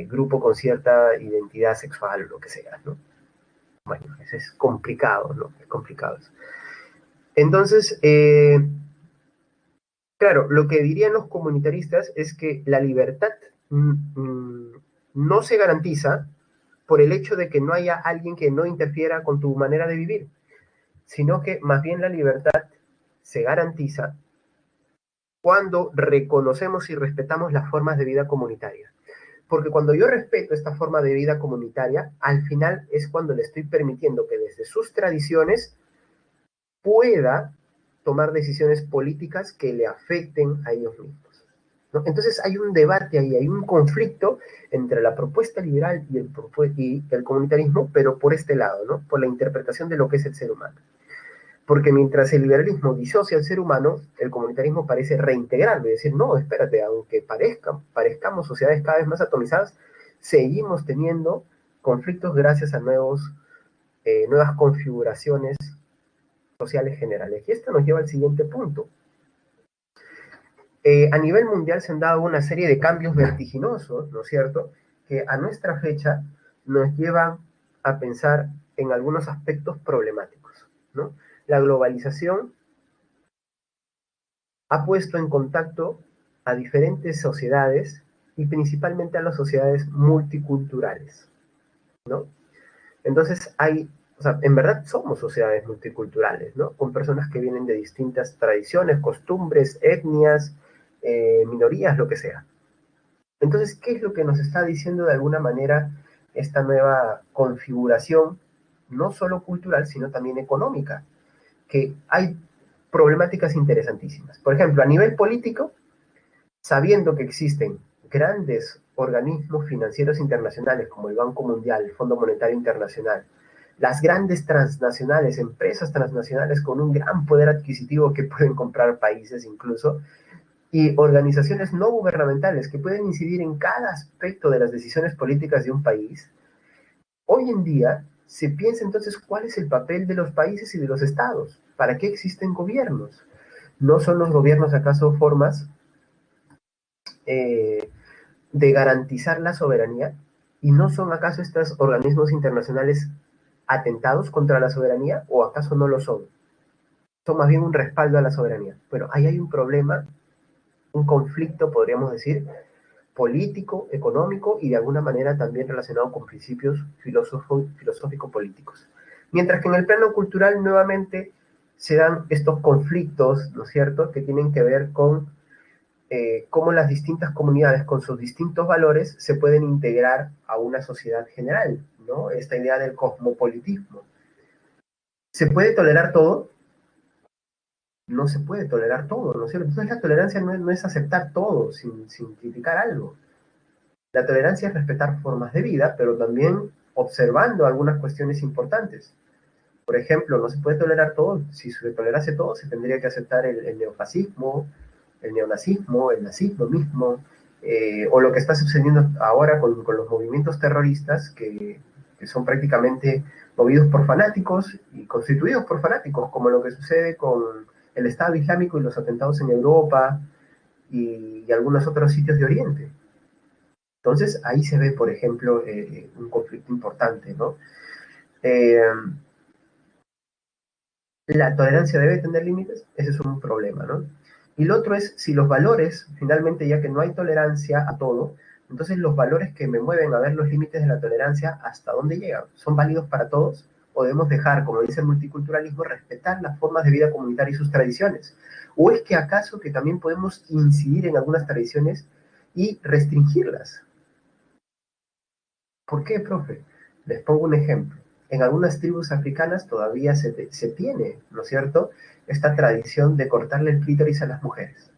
grupo con cierta identidad sexual o lo que sea, ¿no? Bueno, eso es complicado, ¿no? Es complicado eso. Entonces, claro, lo que dirían los comunitaristas es que la libertad no se garantiza por el hecho de que no haya alguien que no interfiera con tu manera de vivir, sino que más bien la libertad se garantiza cuando reconocemos y respetamos las formas de vida comunitaria. Porque cuando yo respeto esta forma de vida comunitaria, al final es cuando le estoy permitiendo que desde sus tradiciones pueda tomar decisiones políticas que le afecten a ellos mismos, ¿no? Entonces hay un debate ahí, hay un conflicto entre la propuesta liberal y el comunitarismo, pero por este lado, ¿no? Por la interpretación de lo que es el ser humano. Porque mientras el liberalismo disocia al ser humano, el comunitarismo parece reintegrarlo y decir, no, espérate, aunque parezcamos sociedades cada vez más atomizadas, seguimos teniendo conflictos gracias a nuevas configuraciones sociales generales. Y esto nos lleva al siguiente punto. A nivel mundial se han dado una serie de cambios vertiginosos, ¿no es cierto?, que a nuestra fecha nos llevan a pensar en algunos aspectos problemáticos, ¿no? La globalización ha puesto en contacto a diferentes sociedades y principalmente a las sociedades multiculturales, ¿no? Entonces o sea, en verdad somos sociedades multiculturales, ¿no? Con personas que vienen de distintas tradiciones, costumbres, etnias, minorías, lo que sea. Entonces, ¿qué es lo que nos está diciendo de alguna manera esta nueva configuración, no solo cultural, sino también económica? Que hay problemáticas interesantísimas. Por ejemplo, a nivel político, sabiendo que existen grandes organismos financieros internacionales como el Banco Mundial, el Fondo Monetario Internacional, las grandes transnacionales, empresas transnacionales con un gran poder adquisitivo que pueden comprar países incluso, y organizaciones no gubernamentales que pueden incidir en cada aspecto de las decisiones políticas de un país, hoy en día se piensa entonces cuál es el papel de los países y de los estados, para qué existen gobiernos. ¿No son los gobiernos acaso formas eh, de garantizar la soberanía? ¿Y no son acaso estos organismos internacionales atentados contra la soberanía o acaso no lo son? Son más bien un respaldo a la soberanía. Bueno, ahí hay un problema, un conflicto, podríamos decir, político, económico y de alguna manera también relacionado con principios filosófico-políticos. Mientras que en el plano cultural nuevamente se dan estos conflictos, ¿no es cierto?, que tienen que ver con cómo las distintas comunidades con sus distintos valores se pueden integrar a una sociedad general, ¿no? Esta idea del cosmopolitismo. ¿Se puede tolerar todo? No se puede tolerar todo, ¿no es cierto? Entonces la tolerancia no es aceptar todo sin criticar algo. La tolerancia es respetar formas de vida, pero también observando algunas cuestiones importantes. Por ejemplo, no se puede tolerar todo. Si se tolerase todo, se tendría que aceptar el neofascismo, el neonazismo, el nazismo mismo, o lo que está sucediendo ahora con los movimientos terroristas que son prácticamente movidos por fanáticos y constituidos por fanáticos, como lo que sucede con el Estado Islámico y los atentados en Europa y algunos otros sitios de Oriente. Entonces ahí se ve, por ejemplo, un conflicto importante, ¿no? Eh, la tolerancia debe tener límites, ese es un problema, ¿no? Y lo otro es si los valores, finalmente, ya que no hay tolerancia a todo, entonces los valores que me mueven a ver los límites de la tolerancia, ¿hasta dónde llegan? ¿Son válidos para todos? ¿O debemos dejar, como dice el multiculturalismo, respetar las formas de vida comunitaria y sus tradiciones? ¿O es que acaso que también podemos incidir en algunas tradiciones y restringirlas? ¿Por qué, profe? Les pongo un ejemplo. En algunas tribus africanas todavía se tiene, ¿no es cierto?, esta tradición de cortarle el clítoris a las mujeres.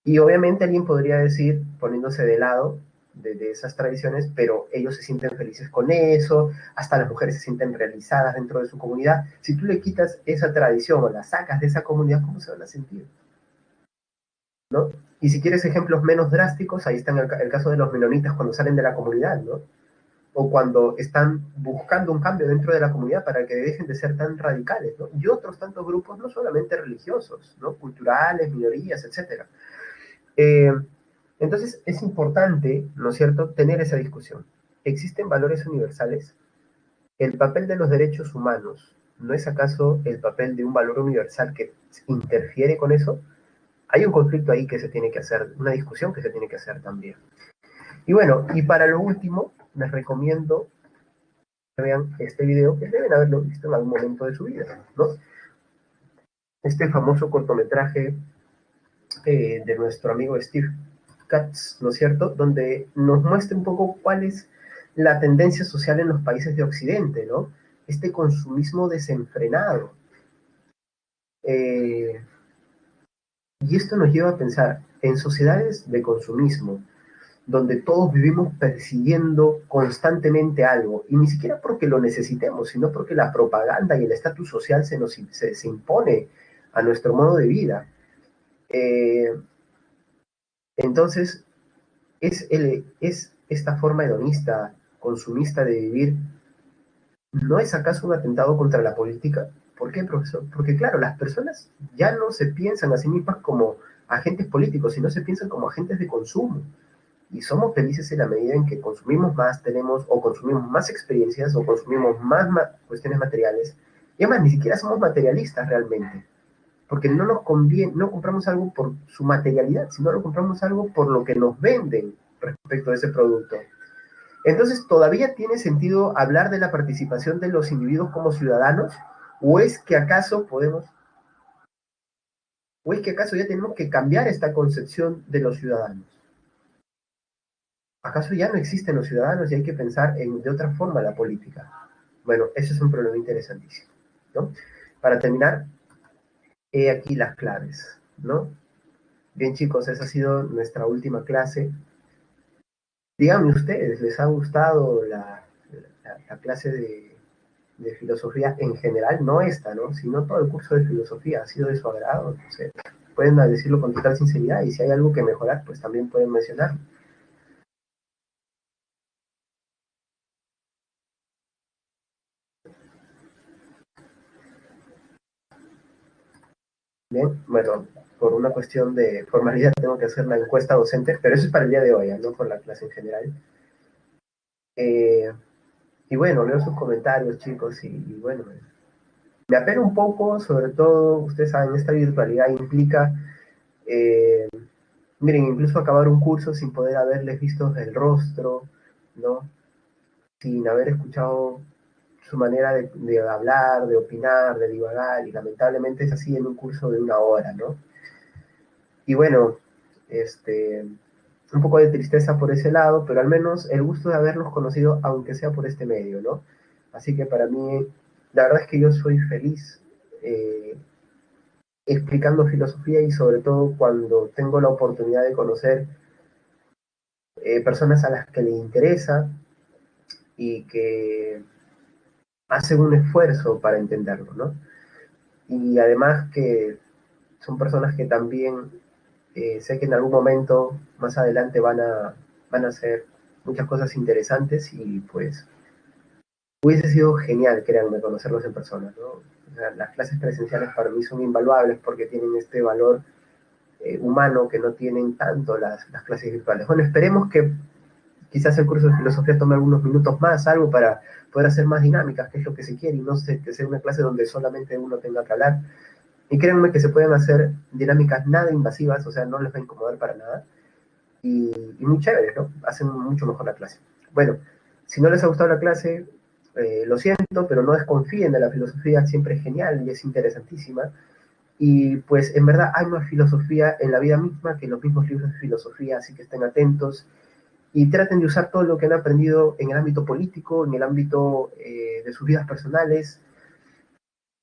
Y obviamente alguien podría decir, poniéndose de lado de esas tradiciones, pero ellos se sienten felices con eso, hasta las mujeres se sienten realizadas dentro de su comunidad. Si tú le quitas esa tradición o la sacas de esa comunidad, ¿cómo se van a sentir? ¿No? Y si quieres ejemplos menos drásticos, ahí está el caso de los menonitas cuando salen de la comunidad, ¿no? O cuando están buscando un cambio dentro de la comunidad para que dejen de ser tan radicales, ¿no? Y otros tantos grupos, no solamente religiosos, ¿no? Culturales, minorías, etc. Eh, entonces es importante, ¿no es cierto?, tener esa discusión. ¿Existen valores universales? ¿el papel de los derechos humanos no es acaso el papel de un valor universal que interfiere con eso? Hay un conflicto ahí que se tiene que hacer, una discusión que se tiene que hacer también. Y bueno, y para lo último, les recomiendo que vean este video, que deben haberlo visto en algún momento de su vida, ¿no? Este famoso cortometraje de nuestro amigo Steve Katz, ¿no es cierto?, donde nos muestra un poco cuál es la tendencia social en los países de Occidente, ¿no? Este consumismo desenfrenado. Y esto nos lleva a pensar en sociedades de consumismo, donde todos vivimos persiguiendo constantemente algo, y ni siquiera porque lo necesitemos, sino porque la propaganda y el estatus social se impone a nuestro modo de vida. Entonces, es esta forma hedonista, consumista de vivir, ¿no es acaso un atentado contra la política? ¿Por qué, profesor? Porque claro, las personas ya no se piensan a sí mismas como agentes políticos, sino se piensan como agentes de consumo. Y somos felices en la medida en que consumimos más, tenemos o consumimos más experiencias o consumimos más cuestiones materiales. Y además, ni siquiera somos materialistas realmente, porque no nos conviene, no compramos algo por su materialidad, sino lo compramos algo por lo que nos venden respecto a ese producto. Entonces, ¿todavía tiene sentido hablar de la participación de los individuos como ciudadanos? ¿O es que acaso podemos, o es que acaso ya tenemos que cambiar esta concepción de los ciudadanos? ¿Acaso ya no existen los ciudadanos y hay que pensar de otra forma la política? Bueno, ese es un problema interesantísimo, ¿no? Para terminar, he aquí las claves, ¿no? Bien, chicos, esa ha sido nuestra última clase. Díganme ustedes, ¿les ha gustado la clase de filosofía en general? No esta, ¿no? Sino todo el curso de filosofía. ¿Ha sido de su agrado? No sé. Pueden decirlo con total sinceridad, y si hay algo que mejorar, pues también pueden mencionarlo. Bien, bueno, por una cuestión de formalidad tengo que hacer la encuesta docente, pero eso es para el día de hoy, no por la clase en general. Eh, y bueno, leo sus comentarios, chicos, y bueno, me apena un poco, sobre todo, ustedes saben, esta virtualidad implica, eh, miren, incluso acabar un curso sin poder haberles visto el rostro, ¿no? Sin haber escuchado su manera de hablar, de opinar, de divagar, y lamentablemente es así en un curso de 1 hora, ¿no? Y bueno, un poco de tristeza por ese lado, pero al menos el gusto de haberlos conocido, aunque sea por este medio, ¿no? Así que para mí, la verdad es que yo soy feliz explicando filosofía, y sobre todo cuando tengo la oportunidad de conocer personas a las que les interesa y que hacen un esfuerzo para entenderlo, ¿no? Y además que son personas que también sé que en algún momento más adelante van a hacer muchas cosas interesantes, y pues hubiese sido genial, créanme, conocerlos en persona, ¿no? O sea, las clases presenciales para mí son invaluables porque tienen este valor humano que no tienen tanto las clases virtuales. Bueno, esperemos que quizás el curso de filosofía tome algunos minutos más, algo para poder hacer más dinámicas, que es lo que se quiere, y no sé, que sea una clase donde solamente uno tenga que hablar. Y créanme que se pueden hacer dinámicas nada invasivas, o sea, no les va a incomodar para nada, y muy chéveres, ¿no? Hacen mucho mejor la clase. Bueno, si no les ha gustado la clase, lo siento, pero no desconfíen de la filosofía, siempre es genial y es interesantísima. Y pues en verdad hay más filosofía en la vida misma que en los mismos libros de filosofía, así que estén atentos y traten de usar todo lo que han aprendido en el ámbito político, en el ámbito de sus vidas personales,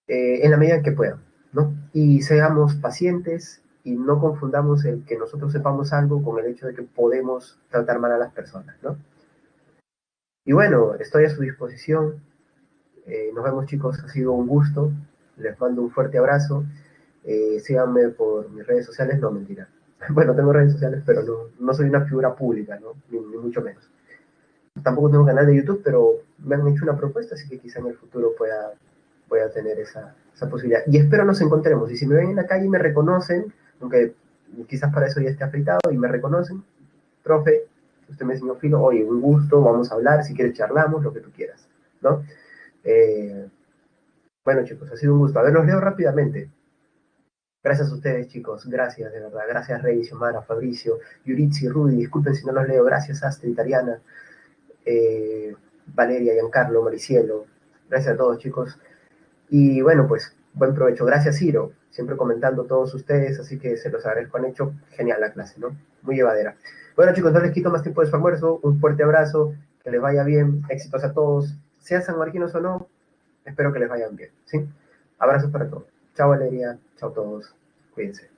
en la medida en que puedan, ¿no? Y seamos pacientes y no confundamos el que nosotros sepamos algo con el hecho de que podemos tratar mal a las personas, ¿no? Y bueno, estoy a su disposición. Nos vemos, chicos, ha sido un gusto. Les mando un fuerte abrazo. Síganme por mis redes sociales, no, mentira. Bueno, tengo redes sociales, pero no soy una figura pública, ¿no? Ni mucho menos. Tampoco tengo canal de YouTube, pero me han hecho una propuesta, así que quizá en el futuro pueda tener esa posibilidad. Y espero nos encontremos. Y si me ven en la calle y me reconocen, aunque quizás para eso ya esté afeitado, y me reconocen, profe, usted me enseñó filo, oye, un gusto, vamos a hablar, si quieres charlamos, lo que tú quieras, ¿no? Eh, bueno, chicos, ha sido un gusto. A ver, los leo rápidamente. Gracias a ustedes, chicos. Gracias, de verdad. Gracias, Rey, Xiomara, Fabricio, Yuritsi, Rudy. Disculpen si no los leo. Gracias, Astrid, Ariana, Valeria, Giancarlo, Maricielo. Gracias a todos, chicos. Y bueno, pues, buen provecho. Gracias, Ciro. Siempre comentando todos ustedes, así que se los agradezco. Han hecho genial la clase, ¿no? Muy llevadera. Bueno, chicos, no les quito más tiempo de su almuerzo. Un fuerte abrazo. Que les vaya bien. Éxitos a todos. Sean sanmarquinos o no, espero que les vayan bien, ¿sí? Abrazos para todos. Chao, Valeria. Chao a todos. Cuídense.